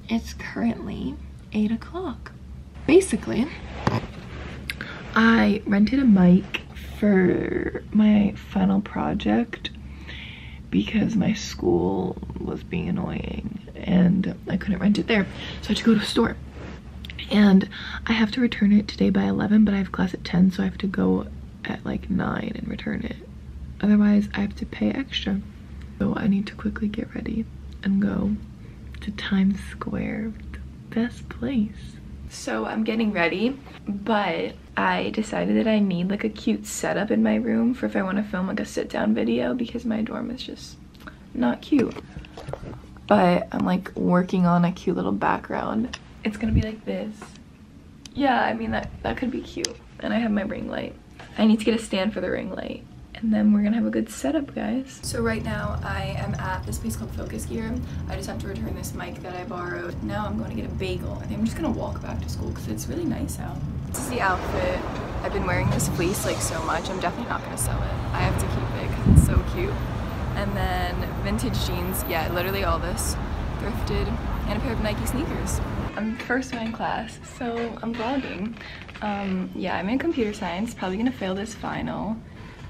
It's currently 8 o'clock. Basically, I rented a mic for my final project because my school was being annoying and I couldn't rent it there, so I had to go to a store. And I have to return it today by 11, but I have class at 10, so I have to go at like 9 and return it. Otherwise, I have to pay extra. So I need to quickly get ready and go to Times Square, the best place. So I'm getting ready, but I decided that I need like a cute setup in my room for if I want to film like a sit-down video, because my dorm is just not cute. But I'm like working on a cute little background. It's gonna be like this. Yeah, I mean that could be cute. And I have my ring light. I need to get a stand for the ring light, and then we're gonna have a good setup, guys. So right now I am at this place called Focus Gear. I just have to return this mic that I borrowed. Now I'm going to get a bagel. I think I'm just gonna walk back to school because it's really nice out. This is the outfit. I've been wearing this fleece like so much. I'm definitely not gonna sell it. I have to keep it because it's so cute. And then vintage jeans. Yeah, literally all this. Thrifted. And a pair of Nike sneakers. I'm first one in class, so I'm vlogging. Yeah, I'm in computer science. Probably gonna fail this final.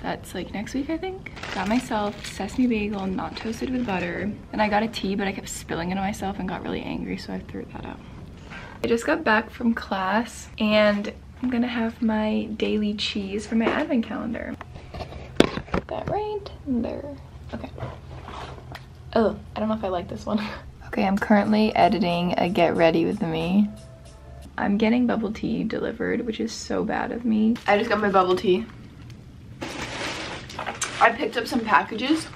That's like next week, I think. Got myself sesame bagel, not toasted with butter. And I got a tea, but I kept spilling it on myself and got really angry, so I threw that out. I just got back from class, and I'm gonna have my daily cheese for my advent calendar. Put that right there. Okay. Oh, I don't know if I like this one. Okay, I'm currently editing a get ready with me. I'm getting bubble tea delivered, which is so bad of me. I just got my bubble tea. I picked up some packages,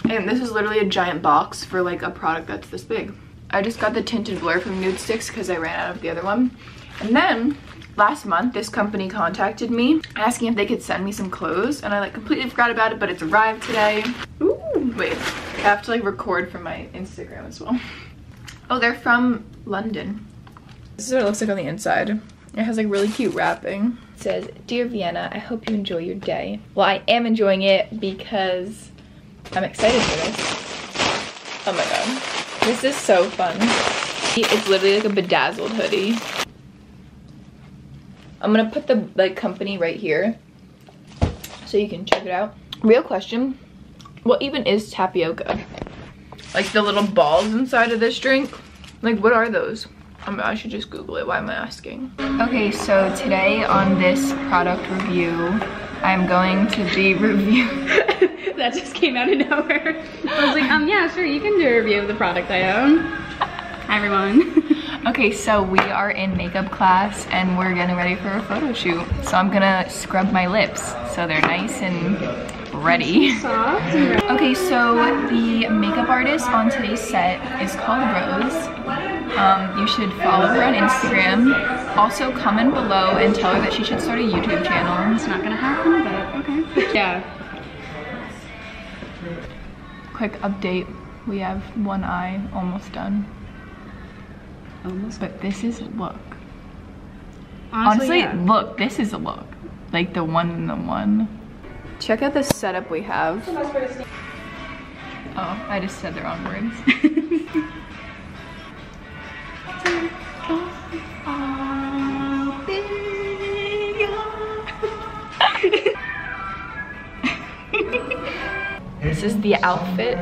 and this is literally a giant box for like a product that's this big. I just got the tinted blur from Nude Sticks because I ran out of the other one. And then last month, this company contacted me asking if they could send me some clothes, and I like completely forgot about it, but it's arrived today. Ooh, wait. I have to like record from my Instagram as well. Oh, they're from London. This is what it looks like on the inside. It has like really cute wrapping. It says, "Dear Vienna, I hope you enjoy your day." Well, I am enjoying it because I'm excited for this. Oh my god. This is so fun. It's literally like a bedazzled hoodie. I'm gonna put the like company right here so you can check it out. Real question. What even is tapioca? Like the little balls inside of this drink? Like what are those? I should just Google it. Why am I asking? Okay, so today on this product review, I'm going to be reviewing. That just came out of nowhere. I was like, yeah, sure, you can do a review of the product I own. Hi, everyone. Okay, so we are in makeup class and we're getting ready for a photo shoot. So I'm gonna scrub my lips so they're nice and ready. Okay, so the makeup artist on today's set is called Rose. You should follow her on Instagram. Also comment below and tell her that she should start a YouTube channel. It's not gonna happen, but okay. Yeah. Quick update. We have one eye almost done. Almost. But this is a look. Honestly, yeah. Look, this is a look. Like the one in the one. Check out the setup we have. Oh, I just said the wrong words. This is the outfit.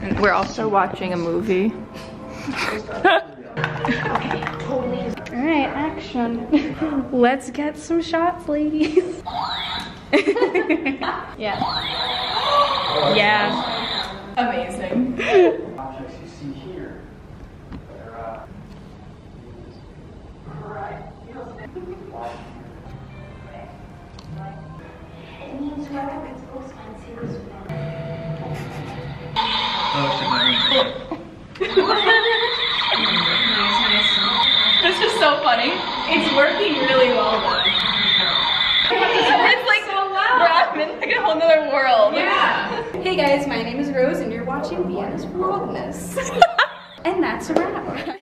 And we're also watching a movie. Alright, action. Let's get some shots, ladies. Yeah. Yeah. Amazing. Objects you see here. This is so funny. It's working really well though. It's like so loud. We're in like a whole nother world. Yeah. Hey guys, my name is Rose and you're watching Vienna's VLOGMAS. And that's a wrap.